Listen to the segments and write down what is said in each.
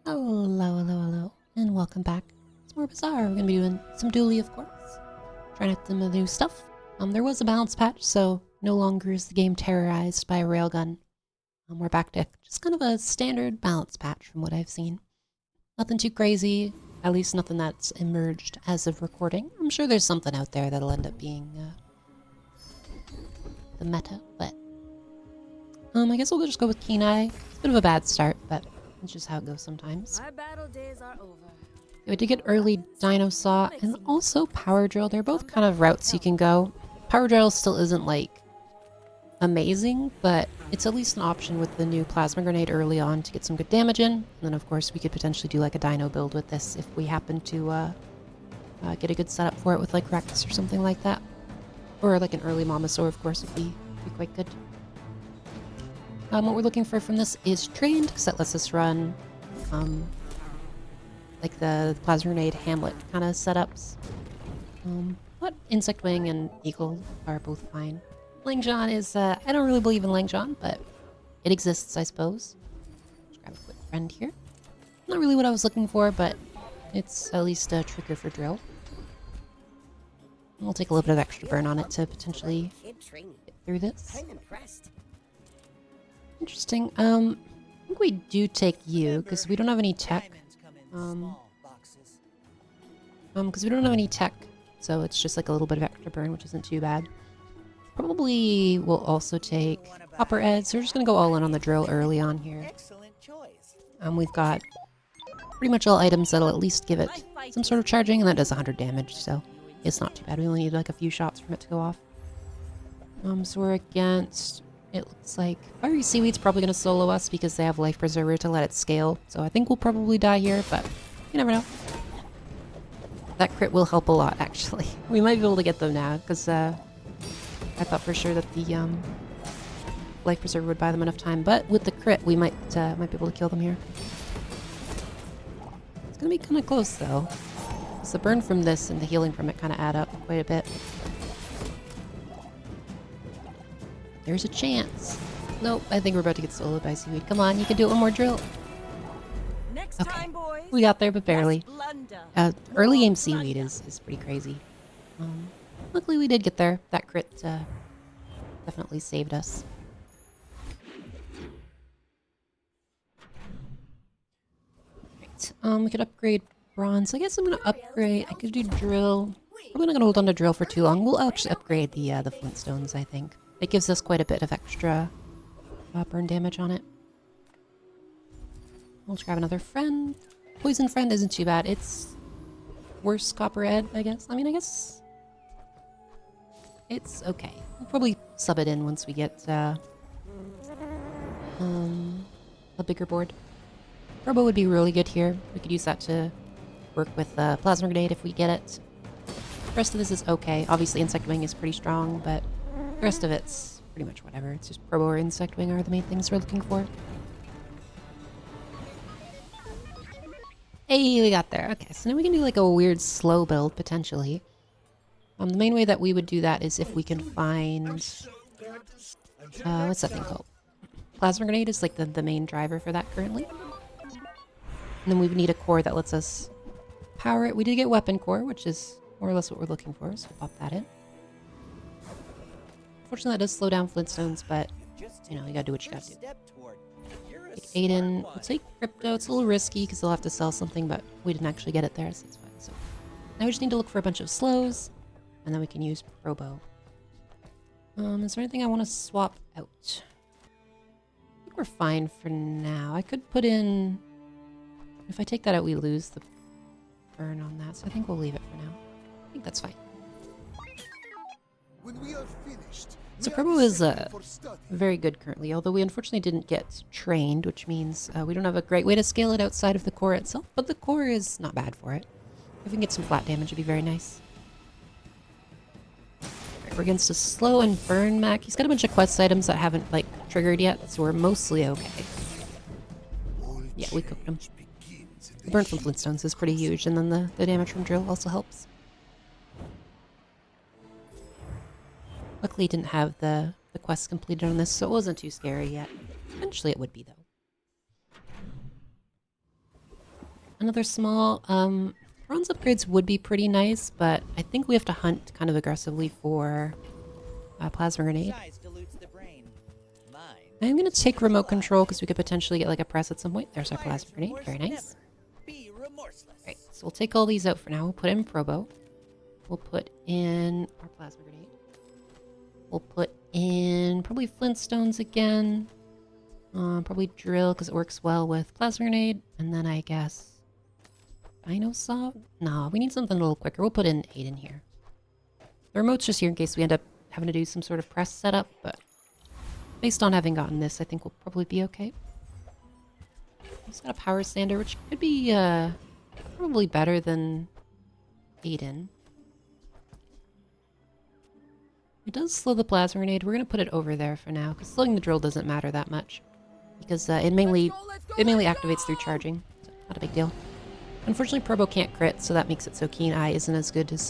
Hello, and welcome back. It's more Bazaar. We're gonna be doing some dually, of course. Trying out some of the new stuff. There was a balance patch, so no longer is the game terrorized by a railgun. We're back to just kind of a standard balance patch from what I've seen. Nothing too crazy, at least nothing that's emerged as of recording. I'm sure there's something out there that'll end up being the meta, but I guess we'll just go with Keen Eye. It's a bit of a bad start, but it's just how it goes sometimes. My battle days are over. We did get early Dino Saw and also Power Drill. They're both kind of routes you can go. Power Drill still isn't like amazing, but it's at least an option with the new Plasma Grenade early on to get some good damage in. And then of course we could potentially do like a Dino build with this if we happen to get a good setup for it with like Rex or something like that. Or like an early Momosaur, of course, would be quite good. What we're looking for from this is Trained, because that lets us run like the Plasma Grenade Hamlet kind of setups. But Insect Wing and Eagle are both fine. Langjohn is, I don't really believe in Langjohn, but it exists, I suppose. Just grab a quick friend here. Not really what I was looking for, but it's at least a trigger for drill. We'll take a little bit of extra burn on it to potentially get through this. Interesting. I think we do take you, because we don't have any tech. Because we don't have any tech, so it's just like a little bit of extra burn, which isn't too bad. Probably we'll also take Copper Ed, so we're just going to go all in on the drill early on here. We've got pretty much all items that'll at least give it some sort of charging, and that does 100 damage, so it's not too bad. We only need like a few shots from it to go off. So we're against... It looks like Fiery Seaweed's probably going to solo us because they have Life Preserver to let it scale. So I think we'll probably die here, but you never know. That crit will help a lot, actually. We might be able to get them now because I thought for sure that the Life Preserver would buy them enough time. But with the crit, we might be able to kill them here. It's going to be kind of close, though. Because the burn from this and the healing from it kind of add up quite a bit. There's a chance. Nope, I think we're about to get soloed by Seaweed. Come on, you can do it one more drill. Next Okay, time, boys. we got there, but barely. Early game Seaweed is pretty crazy. Luckily we did get there. That crit definitely saved us. Right, we could upgrade Bronze. I guess I'm gonna upgrade. I could do Drill. Probably not gonna hold on to Drill for too long. We'll actually upgrade the Flintstones, I think. It gives us quite a bit of extra burn damage on it. We'll just grab another friend. Poison Friend isn't too bad. It's worse Copper Ed, I guess. I mean, I guess it's okay. We'll probably sub it in once we get a bigger board. Robo would be really good here. We could use that to work with Plasma Grenade if we get it. The rest of this is okay. Obviously, Insect Wing is pretty strong, but the rest of it's pretty much whatever. It's just Probo or Insect Wing are the main things we're looking for. Hey, we got there. Okay, so now we can do like a weird slow build, potentially. The main way that we would do that is if we can find... what's that thing called? Plasma Grenade is like the main driver for that currently. And then we would need a core that lets us power it. We did get Weapon Core, which is more or less what we're looking for, so we'll pop that in. Unfortunately, that does slow down Flintstones, but, you know, you gotta do what you gotta do. Take Aiden. We'll take Crypto. It's a little risky because they'll have to sell something, but we didn't actually get it there, so it's fine. So now we just need to look for a bunch of slows, and then we can use Probo. Is there anything I want to swap out? I think we're fine for now. I could put in... If I take that out, we lose the burn on that, so I think we'll leave it for now. I think that's fine. When we are finished, so Probo is very good currently, although we unfortunately didn't get trained, which means we don't have a great way to scale it outside of the core itself, but the core is not bad for it. If we can get some flat damage, it'd be very nice. Right, we're against a slow and burn mech. He's got a bunch of quest items that haven't like triggered yet, so we're mostly okay. Yeah, we cooked him. The burn from Flintstones is pretty huge, and then the damage from Drill also helps. Luckily, didn't have the quest completed on this, so it wasn't too scary yet. Eventually it would be, though. Another small, bronze upgrades would be pretty nice, but I think we have to hunt kind of aggressively for plasma grenade. Size dilutes the brain. Mine. I'm gonna take remote control because we could potentially get like a press at some point. There's our plasma grenade, Remorse very nice. never. Be remorseless. Right, so we'll take all these out for now. We'll put in Probo. We'll put in our plasma grenade. We'll put in probably Flintstones again. Probably drill because it works well with plasma grenade. And then I guess Dino Saw? No, we need something a little quicker. We'll put in 8 in here. The remote's just here in case we end up having to do some sort of press setup, but based on having gotten this, I think we'll probably be okay. Also got a power sander, which could be probably better than Aiden. It does slow the plasma grenade. We're gonna put it over there for now, because slowing the drill doesn't matter that much, because it mainly activates through charging. So not a big deal. Unfortunately, Probo can't crit, so that makes it so Keen Eye isn't as good as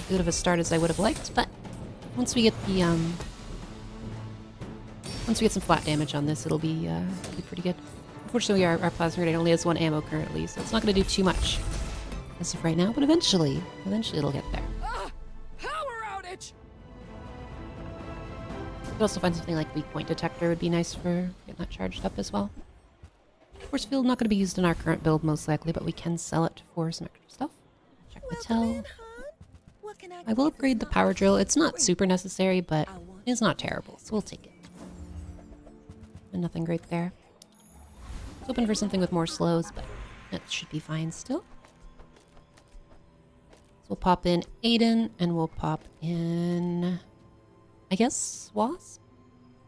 good of a start as I would have liked. But once we get the once we get some flat damage on this, it'll be pretty good. Unfortunately, our plasma grenade only has 1 ammo currently, so it's not going to do too much as of right now. But eventually it'll get there. Power outage. You could also find something like weak point detector would be nice for getting that charged up as well. Force field not going to be used in our current build most likely, but we can sell it for some extra stuff. Check the tell. I will upgrade the power drill. It's not super necessary, but it's not terrible, so we'll take it. And nothing great there. Hoping for something with more slows, but it should be fine still. So we'll pop in Aiden, and we'll pop in, I guess, Wasp?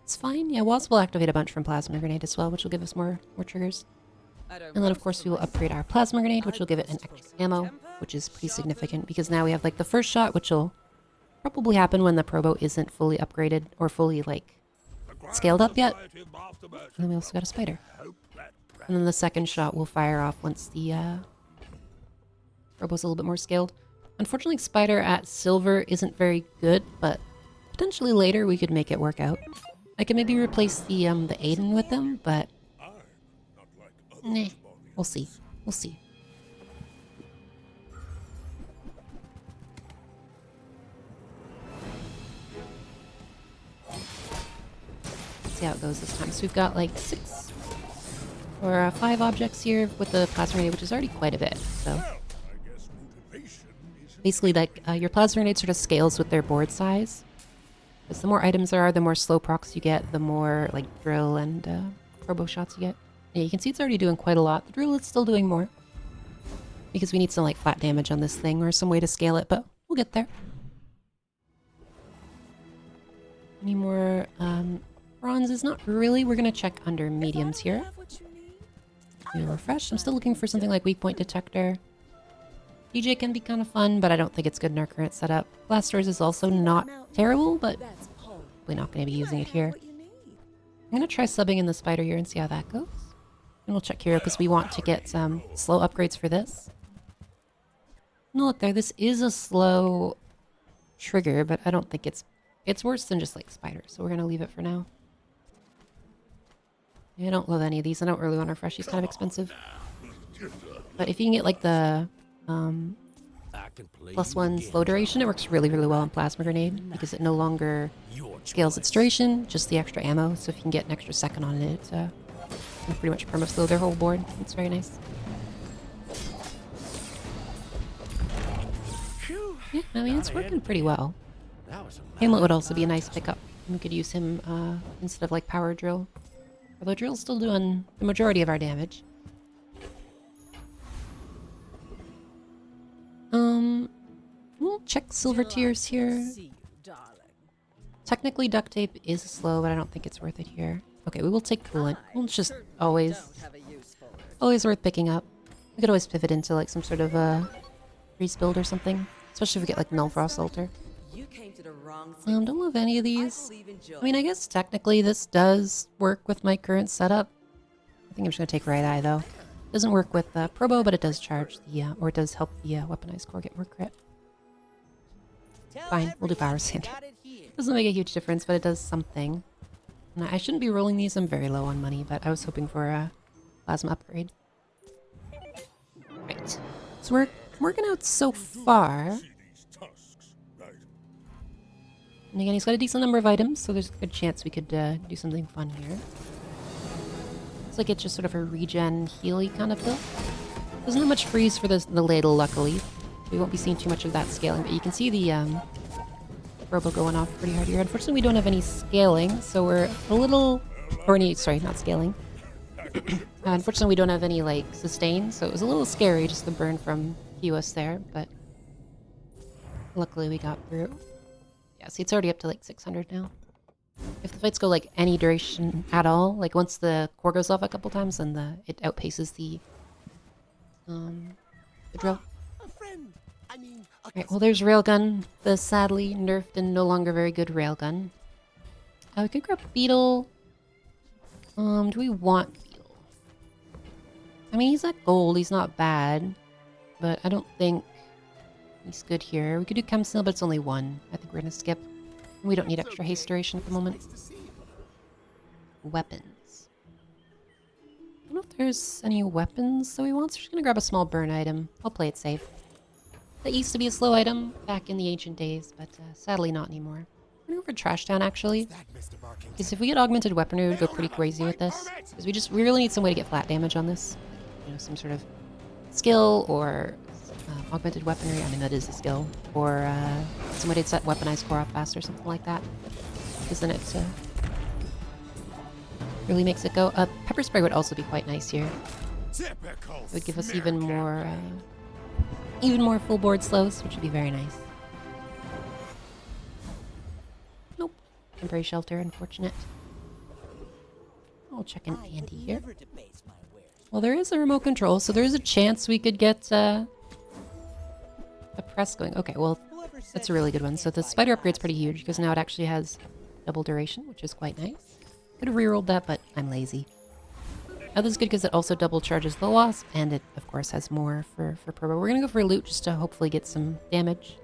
It's fine. Yeah, Wasp will activate a bunch from Plasma Grenade as well, which will give us more triggers. And then, of course, we will upgrade our Plasma Grenade, which will give it an extra ammo, which is pretty significant, because now we have, like, the first shot, which will probably happen when the Probo isn't fully upgraded, or fully, like, scaled up yet. And then we also got a spider. And then the second shot will fire off once the Probo's a little bit more scaled. Unfortunately, spider at silver isn't very good, but potentially later we could make it work out. I could maybe replace the Aiden with them, but nah, we'll see. We'll see. See how it goes this time. So we've got like 6 or 5 objects here with the plasma grenade, which is already quite a bit. So basically, like your plasma grenade sort of scales with their board size. Because the more items there are, the more slow procs you get, the more like drill and turbo shots you get. Yeah, you can see it's already doing quite a lot. The drill is still doing more because we need some like flat damage on this thing or some way to scale it, but we'll get there. Any more bronzes? Not really. We're gonna check under mediums here. Refresh. I'm still looking for something like weak point detector. DJ can be kind of fun, but I don't think it's good in our current setup. Blast doors is also not terrible, but we're not going to be using it here. I'm going to try subbing in the spider here and see how that goes. And we'll check hero because we want to get some slow upgrades for this. No, look there. This is a slow trigger, but I don't think it's worse than just like spider, so we're going to leave it for now. I don't love any of these. I don't really want to refresh. He's kind of expensive. But if you can get like the +1 slow duration, it works really, really well in Plasma Grenade because it no longer scales its duration, just the extra ammo. So if you can get an extra second on it, it's can pretty much perma-slow their whole board. It's very nice. Yeah, I mean, it's working pretty well. Hamlet would also be a nice pickup. We could use him instead of like Power Drill. Although Drill's still doing the majority of our damage. We'll check silver tiers here. Technically duct tape is slow, but I don't think it's worth it here. Okay, we will take coolant. It's just always worth picking up. We could always pivot into like some sort of freeze build or something. Especially if we get like Null Frost Altar. Don't love any of these. I mean, I guess technically this does work with my current setup. I think I'm just gonna take Right Eye though. Doesn't work with Probo, but it does charge the, or it does help the weaponized core get more crit. Fine, we'll do Power Sander. Doesn't make a huge difference, but it does something. And I shouldn't be rolling these. I'm very low on money, but I was hoping for a Plasma upgrade. So we're working out so far. And again, he's got a decent number of items, so there's a good chance we could do something fun here. Looks like it's just sort of a regen healy kind of build. Doesn't have much freeze for the ladle, luckily. We won't be seeing too much of that scaling, but you can see the robo going off pretty hard here. Unfortunately, we don't have any scaling, so we're a little... Or any... Sorry, not scaling. Unfortunately, we don't have any, like, sustain, so it was a little scary, just the burn from Kiwas there, but... Luckily, we got through. Yeah, see, it's already up to, like, 600 now. If the fights go, like, any duration at all, like, once the core goes off a couple times, then it outpaces the drill. A friend. I mean, a Alright, well, there's Railgun, the sadly nerfed and no longer very good Railgun. We could grab Beetle. Do we want Beetle? I mean, he's at gold, he's not bad. But I don't think he's good here. We could do Chem Seal, but it's only one. I think we're gonna skip. We don't need extra haste duration at the moment. nice to see you. Weapons. I don't know if there's any weapons that we want, so we're just gonna grab a small burn item. I'll play it safe. That used to be a slow item back in the ancient days, but sadly not anymore. We're gonna go for Trash Town, actually. That, Mr. Barking. Because if we get augmented weaponry, we would go pretty crazy with this. Because we really need some way to get flat damage on this. You know, some sort of skill or augmented weaponry. I mean, that is a skill. Or some way to set weaponized core off fast or something like that. Because then it really makes it go. Pepper spray would also be quite nice here. Typical. It would give us even more full board slows, which would be very nice. Nope. Temporary shelter, unfortunate. I'll check in I Andy would here. never debase my wares. Well, there is a remote control, so there is a chance we could get a press going. Okay, well, Whoever said that's a really good you one. So can't the buy spider upgrade's glass pretty huge, because now it actually has double duration, which is quite nice. Could have rerolled that, but I'm lazy. This is good because it also double charges the wasp, and it, of course, has more for Probo. We're going to go for loot just to hopefully get some damage.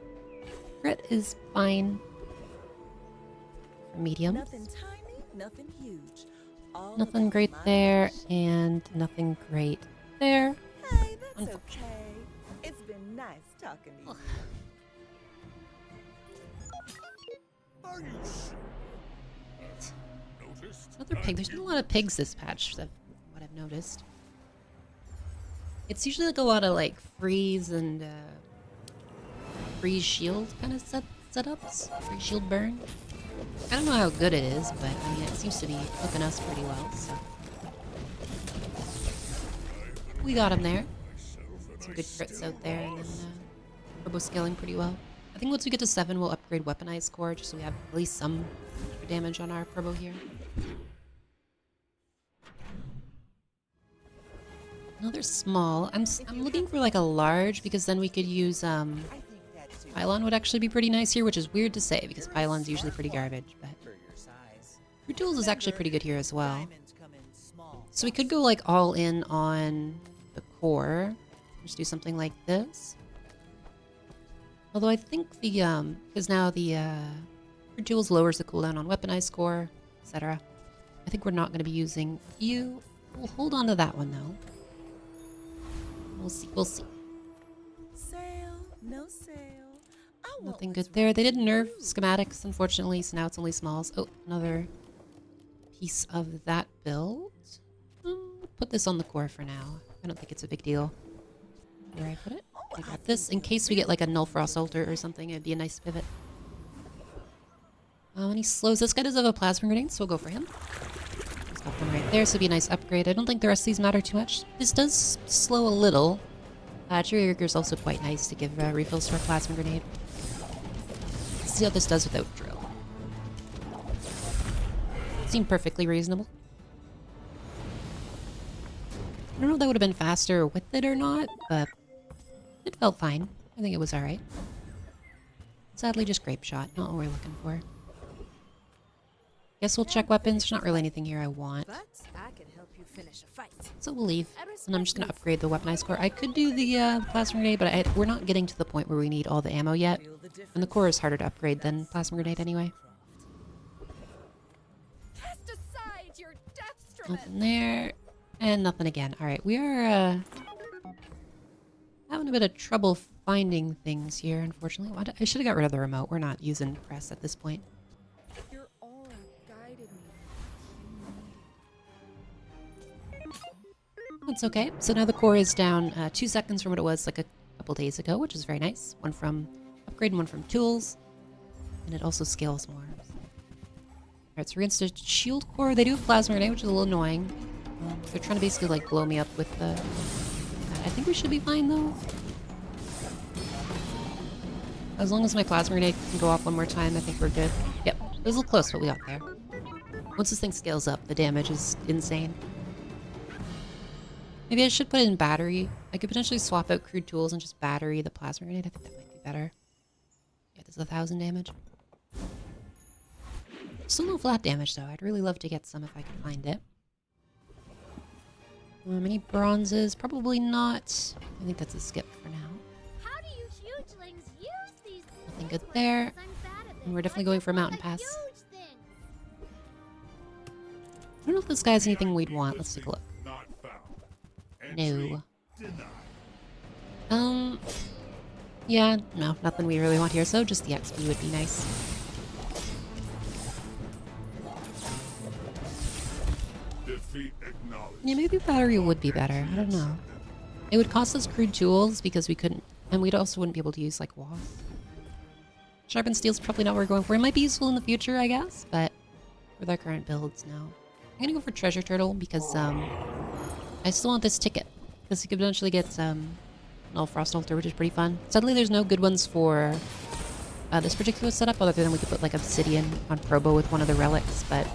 Crit is fine. Medium. Nothing tiny, nothing huge. All Nothing about great my there, wish. and nothing great there. Hey, that's Unfortunate. okay. It's been nice talking to you. Are you noticed? Another pig. There's been a lot of pigs this patch, what I've noticed. It's usually like a lot of like freeze and freeze shield kind of setups. Freeze shield burn. I don't know how good it is, but I mean it seems to be hooking us pretty well. So we got him there. Some good crits out there, and then turbo scaling pretty well. I think once we get to 7, we'll upgrade weaponized core just so we have at least some damage on our Probo here. Another small. I'm looking for like a large because then we could use I think that's too pylon would actually be pretty nice here, which is weird to say because pylon's usually pretty garbage, but for your size. Root tools is actually pretty good here as well. Diamonds come in small. So we could go like all in on the core. Just do something like this. Although I think the because now the root tools lowers the cooldown on weaponized score, etc. I think we're not going to be using you. We'll hold on to that one though. We'll see. We'll see. Sale, no sale. I want Nothing what's good there. right They for didn't nerf you. schematics, unfortunately, so now it's only smalls. Oh, another piece of that build. Put this on the core for now. I don't think it's a big deal. Where I put it? I got this in case we get like a Null Frost altar or something. It'd be a nice pivot. And he slows. This guy does have a plasma grenade, so we'll go for him. Let's go from right there, so it'd be a nice upgrade. I don't think the rest of these matter too much. This does slow a little. Trigger is also quite nice to give refills to our plasma grenade. Let's see how this does without drill. Seemed perfectly reasonable. I don't know if that would have been faster with it or not, but it felt fine. I think it was alright. Sadly, just grape shot, not what we're looking for. Guess we'll check weapons. There's not really anything here I want. But I can help you finish a fight. So we'll leave. And I'm just going to upgrade the weaponized core. I could do the plasma grenade, but we're not getting to the point where we need all the ammo yet. Feel the difference. And the core is harder to upgrade than plasma grenade anyway. Cast aside your death Nothing there. And nothing again. Alright, we are having having a bit of trouble finding things here, unfortunately. I should have got rid of the remote. We're not using press at this point. Your aura guided me. That's okay. So now the core is down 2 seconds from what it was like a couple days ago, which is very nice. One from upgrade and one from tools. And it also scales more. Alright, so we're against a shield core. They do have plasma grenade, which is a little annoying. They're trying to basically like blow me up with the... I think we should be fine though. As long as my plasma grenade can go off one more time, I think we're good. Yep, it was a little close, but we got there. Once this thing scales up, the damage is insane. Maybe I should put it in battery. I could potentially swap out crude tools and just battery the plasma grenade. I think that might be better. Yeah, this is 1,000 damage. Still no flat damage though. I'd really love to get some if I could find it. Any bronzes? Probably not. I think that's a skip for now. How do you hugelings use these things? Nothing good there. I'm bad at And this. we're definitely I going just for a want mountain the pass. huge thing. I don't know if this guy has anything we'd want. Let's take a look. Not found. No. Entry denied. Yeah, no, nothing we really want here, so just the XP would be nice. Defeat acknowledged. Yeah, maybe battery would be better. I don't know. It would cost us crude tools because we couldn't, and we'd also wouldn't be able to use like wasp. Sharpened steel's probably not what we're going for. It might be useful in the future, I guess, but with our current builds, no. I'm gonna go for treasure turtle because I still want this ticket because you could potentially get null frost altar, which is pretty fun. Sadly, there's no good ones for this particular setup, other than we could put like obsidian on Probo with one of the relics, but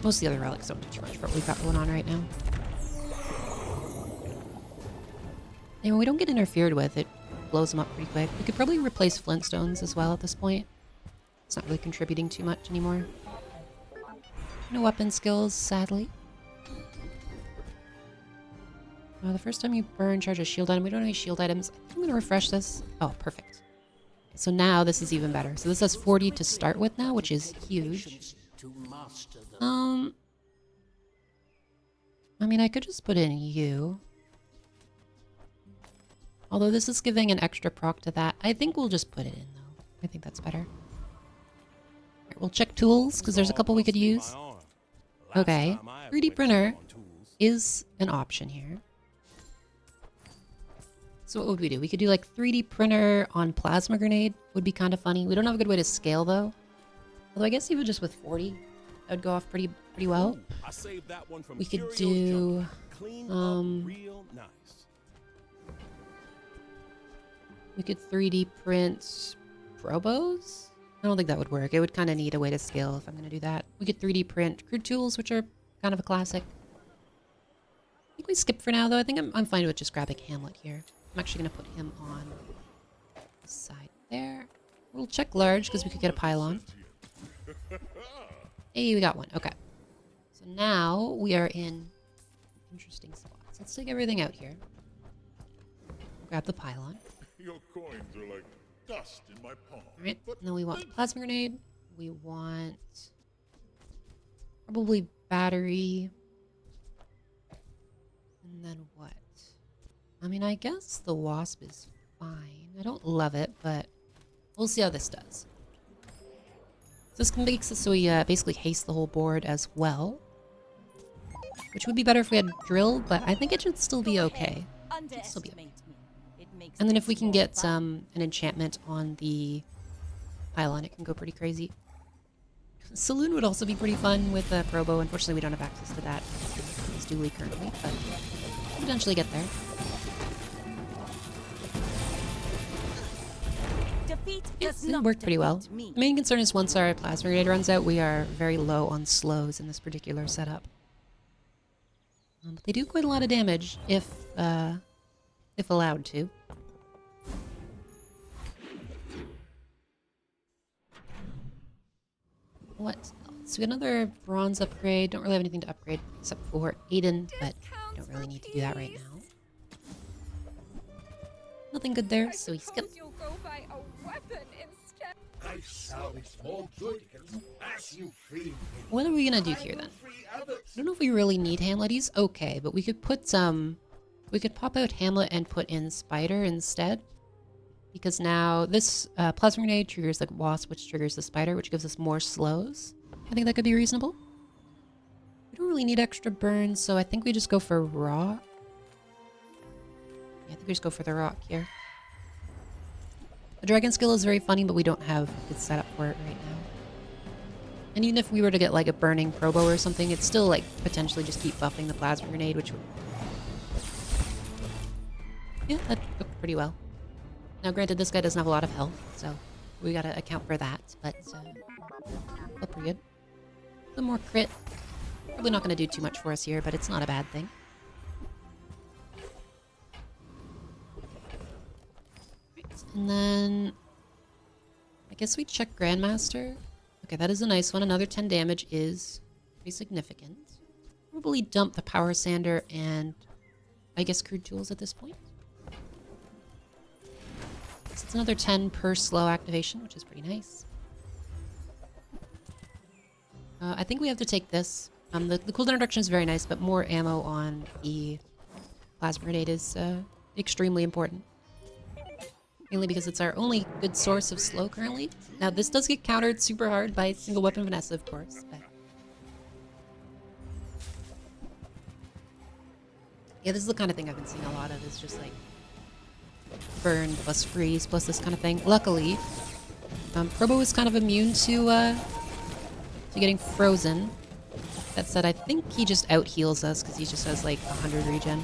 most of the other relics don't do too much for what we've got going on right now. And when we don't get interfered with, it blows them up pretty quick. We could probably replace flintstones as well at this point. It's not really contributing too much anymore. No weapon skills, sadly. The first time you burn, charge a shield item. We don't have any shield items. I think I'm going to refresh this. Oh, perfect. So now this is even better. So this has 40 to start with now, which is huge. I mean, I could just put in you. Although this is giving an extra proc to that. I think we'll just put it in, though. I think that's better. Alright, we'll check tools, because there's a couple we could use. Okay. 3D printer is an option here. So what would we do? We could do like 3D printer on plasma grenade. Would be kind of funny. We don't have a good way to scale, though. Although I guess even just with 40, that would go off pretty well. I saved that one from We could Curio's do... Jungle. Clean up real nice. We could 3D print Probos? I don't think that would work. It would kind of need a way to scale if I'm going to do that. We could 3D print crude tools, which are kind of a classic. I think we skip for now, though. I think I'm fine with just grabbing Hamlet here. I'm actually going to put him on the side there. We'll check large, because we could get a pylon. Hey, we got one. Okay. So now we are in interesting spots. Let's take everything out here. Grab the pylon. Your coins are like dust in my palm. Alright, and then we want the plasma grenade. We want probably battery. And then what? I mean, I guess the wasp is fine. I don't love it, but we'll see how this does. This makes it so we basically haste the whole board as well. Which would be better if we had drill, but I think it should still be okay. It should still be okay. And then if we can get an enchantment on the pylon, it can go pretty crazy. Saloon would also be pretty fun with Probo. Unfortunately, we don't have access to that. It's Dooley currently, but we'll eventually get there. Yes, it worked pretty well. The main concern is once our plasma grenade runs out, we are very low on slows in this particular setup. But they do quite a lot of damage if allowed to. What else? We got another bronze upgrade. Don't really have anything to upgrade except for Aiden, but we don't really need to do that right now. Nothing good there, so we skip. You'll go buy a weapon instead. I salvage small joyticans as you free me. What are we gonna do here then? I don't know if we really need Hamlet. He's okay, but we could put some We could pop out Hamlet and put in Spider instead. Because now this plasma grenade triggers the wasp, which triggers the spider, which gives us more slows. I think that could be reasonable. We don't really need extra burns, so I think we just go for rock. Yeah, I think we just go for the rock here. The dragon skill is very funny, but we don't have a good setup for it right now. And even if we were to get like a burning Probo or something, it'd still like potentially just keep buffing the plasma grenade, which would... Yeah, that worked pretty well. Now, granted, this guy doesn't have a lot of health, so we gotta account for that, but still pretty good. Some more crit. Probably not gonna do too much for us here, but it's not a bad thing. Right, and then I guess we check Grandmaster. Okay, that is a nice one. Another 10 damage is pretty significant. Probably dump the Power Sander and I guess Crude Tools at this point. It's another 10 per slow activation, which is pretty nice. I think we have to take this. The cooldown reduction is very nice, but more ammo on the plasma grenade is extremely important. Mainly because it's our only good source of slow currently. Now, this does get countered super hard by single weapon Vanessa, of course, but... Yeah, this is the kind of thing I've been seeing a lot of, is just like burn plus freeze plus this kind of thing. Luckily, Probo is kind of immune to getting frozen. That said, I think he just out heals us because he just has like 100 regen.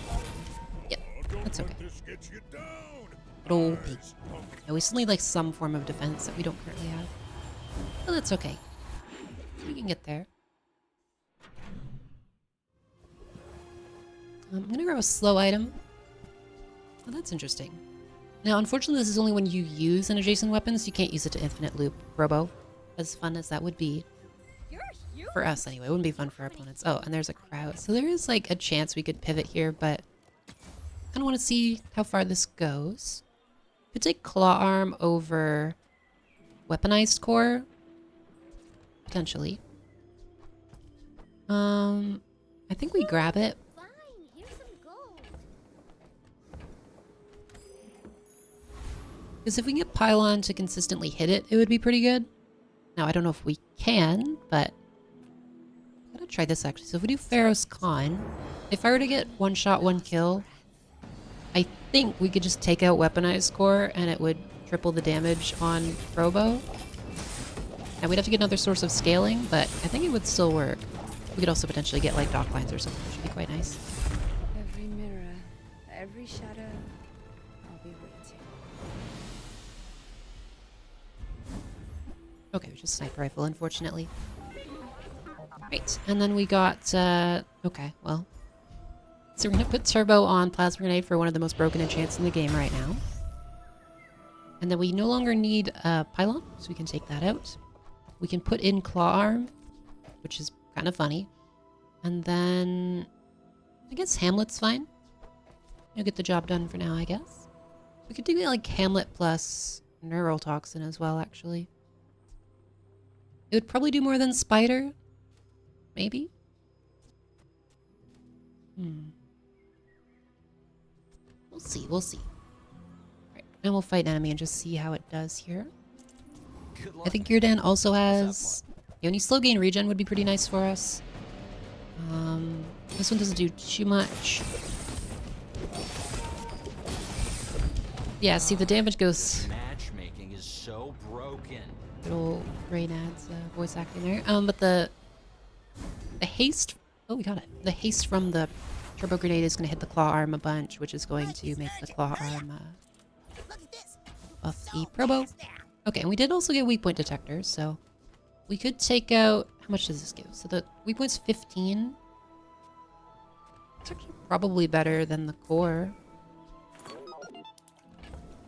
Yep, that's okay. Good old pig. Yeah, we still need like some form of defense that we don't currently have. But that's okay. We can get there. I'm gonna grab a slow item. Oh, that's interesting. Now, unfortunately, this is only when you use an adjacent weapon, so you can't use it to infinite loop Robo. As fun as that would be. For us, anyway. It wouldn't be fun for our opponents. Oh, and there's a crowd. So there is, like, a chance we could pivot here, but I kind of want to see how far this goes. Could take Claw Arm over Weaponized Core. Potentially. I think we grab it. Fine, here's some gold. Because if we can get Pylon to consistently hit it, it would be pretty good. Now, I don't know if we can, but I'm gonna try this actually. So if we do Pharaoh's Con, if I were to get one shot, one kill, I think we could just take out Weaponized Core and it would triple the damage on Probo. And we'd have to get another source of scaling, but I think it would still work. We could also potentially get like Dock Lines or something, which would be quite nice. Every mirror, every shadow, I'll be waiting. Okay, it was just Sniper Rifle, unfortunately. Right, and then we got, okay, well. So we're gonna put Turbo on Plasma Grenade for one of the most broken enchants in the game right now. And then we no longer need Pylon, so we can take that out. We can put in Claw Arm, which is kind of funny. And then I guess Hamlet's fine. You'll get the job done for now, I guess. We could do like Hamlet plus Neural Toxin as well, actually. It would probably do more than Spider. Maybe? We'll see, we'll see. Right, and we'll fight an enemy and just see how it does here. I think Gyrdan also has... Any slow gain regen would be pretty nice for us. This one doesn't do too much. Yeah, see, the damage goes... Matchmaking is so broken. Good old Reynad's voice acting there. But the haste... Oh, we got it. The haste from the Turbo Grenade is going to hit the Claw Arm a bunch, which is going to make the Claw Arm buff the Probo. Okay, and we did also get Weak Point Detector, so... We could take out... How much does this give? So the weak point's 15. It's actually probably better than the core.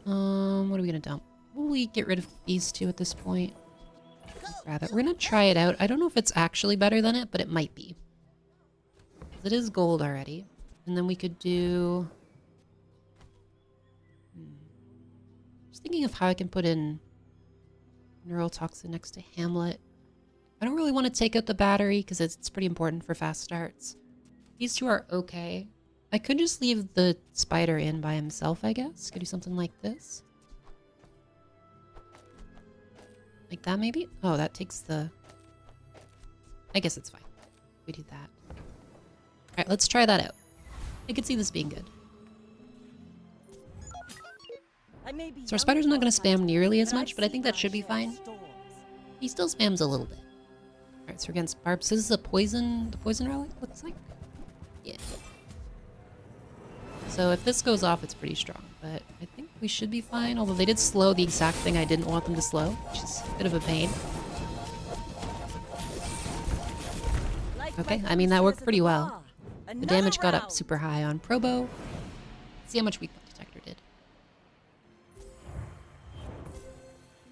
What are we gonna dump? Will we get rid of these two at this point? Grab it. We're gonna try it out. I don't know if it's actually better than it, but it might be. It is gold already. And then we could do... Just thinking of how I can put in Neural Toxin next to Hamlet. I don't really want to take out the battery because it's pretty important for fast starts. These two are okay. I could just leave the spider in by himself, I guess. Could do something like this. Like that, maybe? Oh, that takes the... I guess it's fine. We do that. Alright, let's try that out. I could see this being good. So our spider's not going to spam nearly as much, but I think that should be fine. He still spams a little bit. Alright, so we're against barbs. This is a poison... the poison relic, looks like? Yeah. So if this goes off, it's pretty strong, but I think we should be fine, although they did slow the exact thing I didn't want them to slow, which is a bit of a pain. Okay, I mean, that worked pretty well. The damage got up super high on Probo. Let's see how much weak point detector did.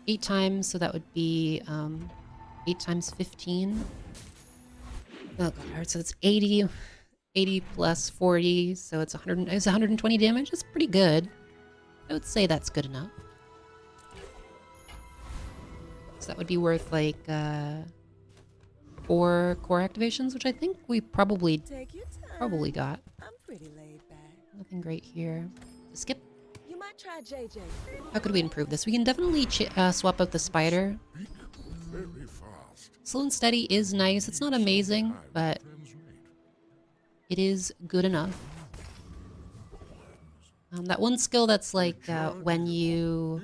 8 times, so that would be 8 times 15. Oh god, so it's 80 plus 40, so it's 120 damage. That's pretty good. I would say that's good enough. So that would be worth like 4 core activations, which I think we probably got. I'm pretty laid back. Nothing great here. Skip. You might try JJ. How could we improve this? We can definitely swap out the spider. Very fast. Slow and steady is nice. It's not amazing, but it is good enough. That one skill that's like when you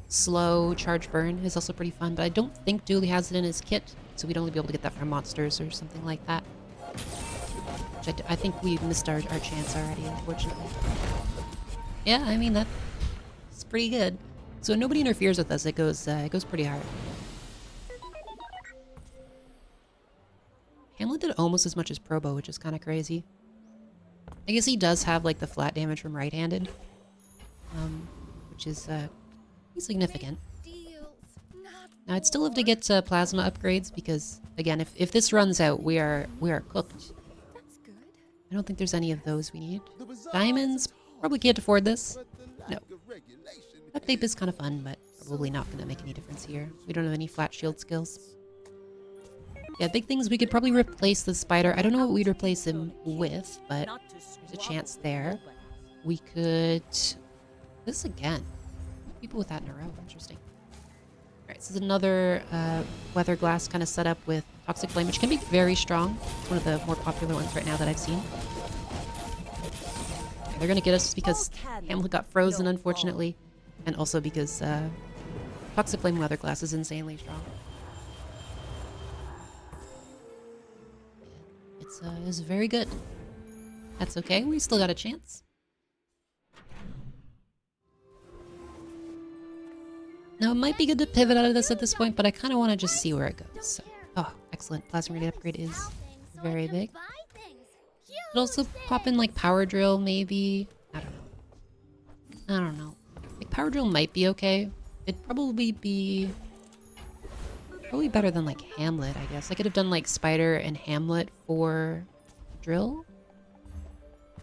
slow charge burn is also pretty fun, but I don't think Dooley has it in his kit, so we'd only be able to get that from monsters or something like that. Which I think we missed our chance already, unfortunately. Yeah, I mean, that's pretty good. So when nobody interferes with us, it goes pretty hard. Hamlet did almost as much as Probo, which is kind of crazy. I guess he does have like the flat damage from right-handed, which is pretty significant. Now I'd still have to get plasma upgrades because, again, if this runs out, we are cooked. That's good. I don't think there's any of those we need. Diamonds, probably can't afford this. No. Duct tape is kind of fun, but probably not going to make any difference here. We don't have any flat shield skills. Yeah, big things, we could probably replace the spider. I don't know what we'd replace him with, but there's a chance there. We could... this again. People with that in a row. Interesting. Alright, this is another weather glass kind of setup with Toxic Flame, which can be very strong. It's one of the more popular ones right now that I've seen. Okay, they're going to get us because Hamlet got frozen, unfortunately. And also because Toxic Flame weather glass is insanely strong. It's very good. That's okay. We still got a chance. Now, it might be good to pivot out of this at this point, but I kind of want to just see where it goes. So, oh, excellent. Plasma Radiant upgrade is very big. Could also pop in, like, Power Drill, maybe. I don't know. Like, Power Drill might be okay. It'd probably be... probably better than, like, Hamlet, I guess. I could have done, like, Spider and Hamlet for Drill.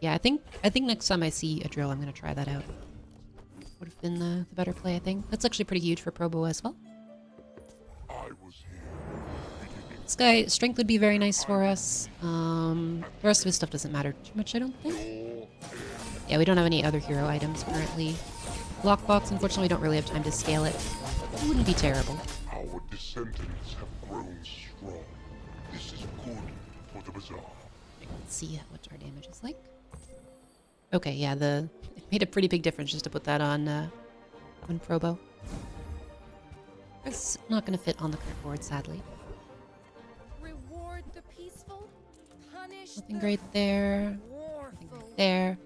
Yeah, I think next time I see a Drill, I'm going to try that out. Would have been the better play, I think. That's actually pretty huge for Probo as well. I was here. This guy, strength would be very nice for us. The rest of his stuff doesn't matter too much, I don't think. Yeah, we don't have any other hero items currently. Lockbox, unfortunately, we don't really have time to scale it. It wouldn't be terrible. Our descendants have grown strong. This is good for the Bazaar. Let's see what our damage is like. Okay, yeah, it made a pretty big difference just to put that on Probo. It's not going to fit on the current board, sadly. Reward the peaceful, punish Nothing the great there. Nothing warful. great there.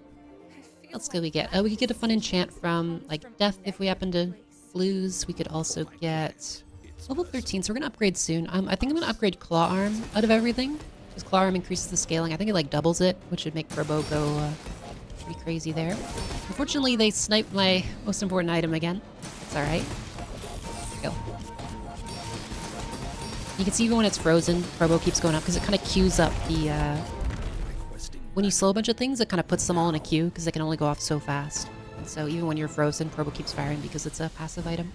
What else could we get? We could get a fun enchant from, like, Death if we happen to lose. We could also get level 13, so we're going to upgrade soon. I think I'm going to upgrade Claw Arm out of everything. Because Claw Arm increases the scaling. I think it, like, doubles it, which would make Probo go pretty crazy there. Unfortunately, they sniped my most important item again. It's alright. Go. You can see even when it's frozen, Probo keeps going up because it kind of queues up the... when you slow a bunch of things, it kind of puts them all in a queue because they can only go off so fast. And so even when you're frozen, Probo keeps firing because it's a passive item.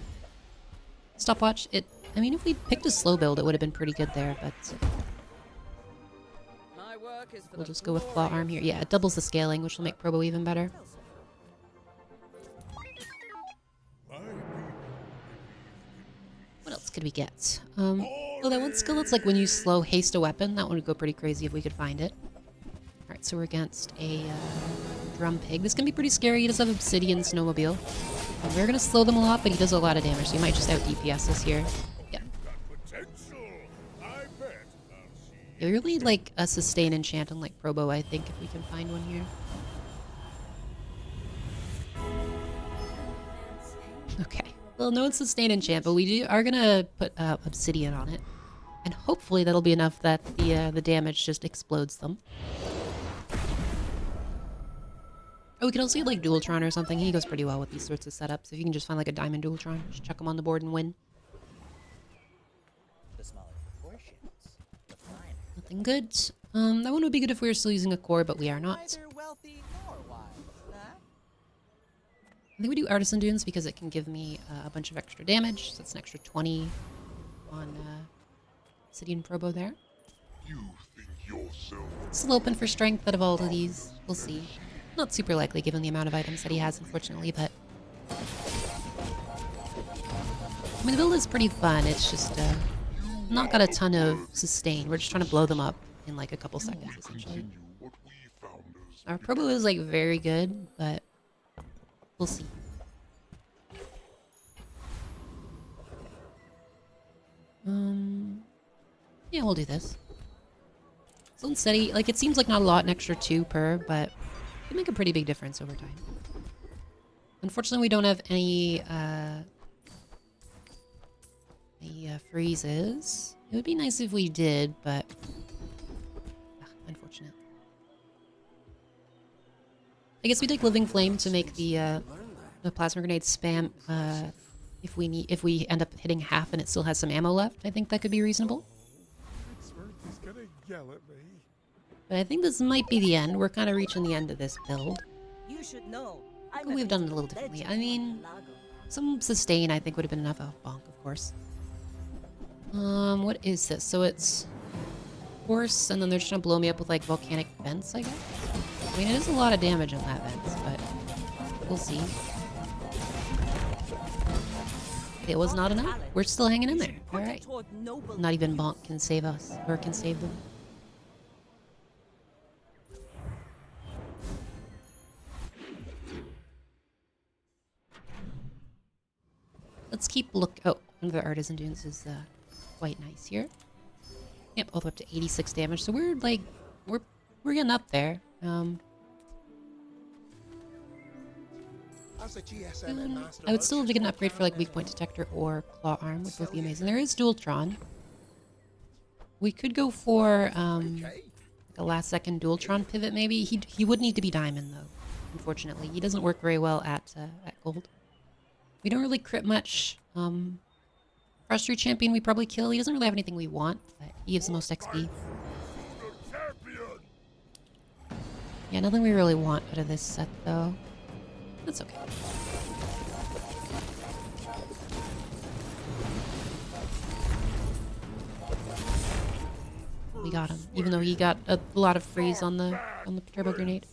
Stopwatch, I mean, if we picked a slow build, it would have been pretty good there, but... We'll just go with Claw Arm here. Yeah, it doubles the scaling, which will make Probo even better. What else could we get? Oh, that one skill that's like when you slow haste a weapon. That one would go pretty crazy if we could find it. Alright, so we're against a drum pig. This can be pretty scary. He does have Obsidian Snowmobile. And we're going to slow them a lot, but he does a lot of damage, so he might just out DPS us here. Yeah. Yeah, we really need like a sustain enchant on like Probo, I think, if we can find one here. Okay. Well, no it's sustain enchant, but we are gonna put Obsidian on it. And hopefully that'll be enough that the damage just explodes them. Oh, we could also get like Dualtron or something. He goes pretty well with these sorts of setups. If you can just find like a Diamond Dualtron, just chuck him on the board and win. The smaller proportions, the finer. Nothing good. That one would be good if we were still using a core, but we are not. Neither wealthy nor wise, huh? I think we do Artisan Dunes because it can give me a bunch of extra damage. So that's an extra 20 on Obsidian Probo there. You think yourself Still open for strength out of all of these. We'll see. Not super likely given the amount of items that he has, unfortunately, but... I mean, the build is pretty fun. It's just not got a ton of sustain. We're just trying to blow them up in like a couple seconds, essentially. continue what we founders Our Probo is like very good, but we'll see. Yeah, we'll do this. Slow and steady. Like, it seems like not a lot, an extra 2 per, but it can make a pretty big difference over time. Unfortunately, we don't have any freezes. It would be nice if we did, but unfortunate. I guess we take Living Flame to make the plasma grenade spam if we end up hitting half and it still has some ammo left. I think that could be reasonable. He's gonna yell at me. But I think this might be the end. We're kind of reaching the end of this build. You should know. But we've done it a little differently. I mean, some sustain I think would have been enough. Oh, bonk, of course. What is this? So it's horse, and then they're just trying to blow me up with like volcanic vents, I guess. I mean, it is a lot of damage on that vents, but we'll see. It was not enough. We're still hanging in there. All right. Not even bonk can save us, or can save them. Let's keep look. Oh, another Artisan Dunes is quite nice here. Yep, all the way up to 86 damage. So we're like, we're getting up there. As a GSM and master I would still love to get an merchant, upgrade for like Weak Point Detector or Claw Arm, which would be amazing. There is Dualtron. We could go for like a last second Dualtron pivot maybe. He would need to be Diamond though, unfortunately. He doesn't work very well at Gold. We don't really crit much. Frustry Champion we probably kill. He doesn't really have anything we want, but he gives the most XP. Yeah, nothing we really want out of this set though. That's okay. We got him, even though he got a lot of freeze on the turbo grenade.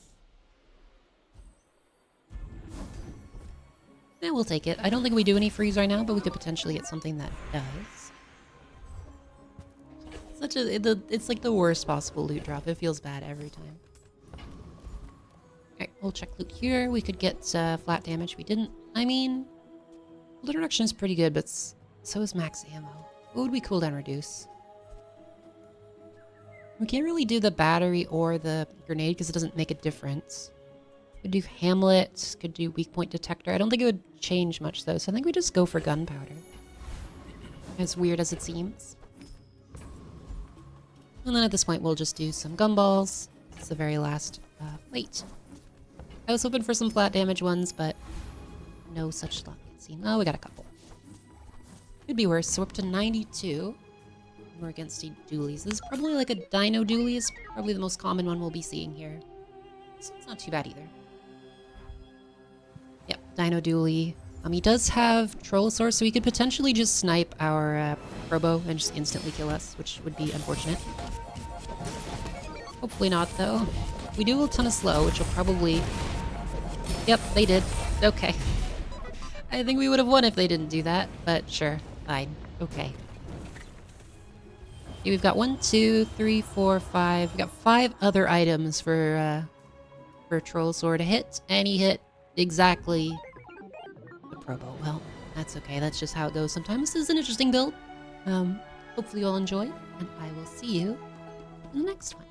Yeah, we'll take it. I don't think we do any freeze right now, but we could potentially get something that does. It's like the worst possible loot drop. It feels bad every time. Alright, we'll check loot here. We could get flat damage. We didn't. I mean, loot reduction is pretty good, but so is max ammo. What would we cooldown reduce? We can't really do the battery or the grenade because it doesn't make a difference. Could do Hamlet, could do Weak Point Detector. I don't think it would change much though, so I think we just go for Gunpowder. As weird as it seems. And then at this point we'll just do some Gumballs. It's the very last fight. I was hoping for some flat damage ones, but no such luck it seemed. Oh, we got a couple. Could be worse, so we're up to 92. We're against the Dualies. This is probably like a Dino Dualie is probably the most common one we'll be seeing here. So it's not too bad either. Yep, Dino Dualie. He does have Trollosaur, so he could potentially just snipe our Probo and just instantly kill us, which would be unfortunate. Hopefully not, though. We do a ton of slow, which will probably... Yep, they did. Okay. I think we would have won if they didn't do that, but sure. Fine. Okay. Okay, we've got 1, 2, 3, 4, 5. We've got 5 other items for Trollsaur to hit, and he hit exactly the Probo. Well, that's okay. That's just how it goes sometimes. This is an interesting build. Hopefully you'll enjoy, and I will see you in the next one.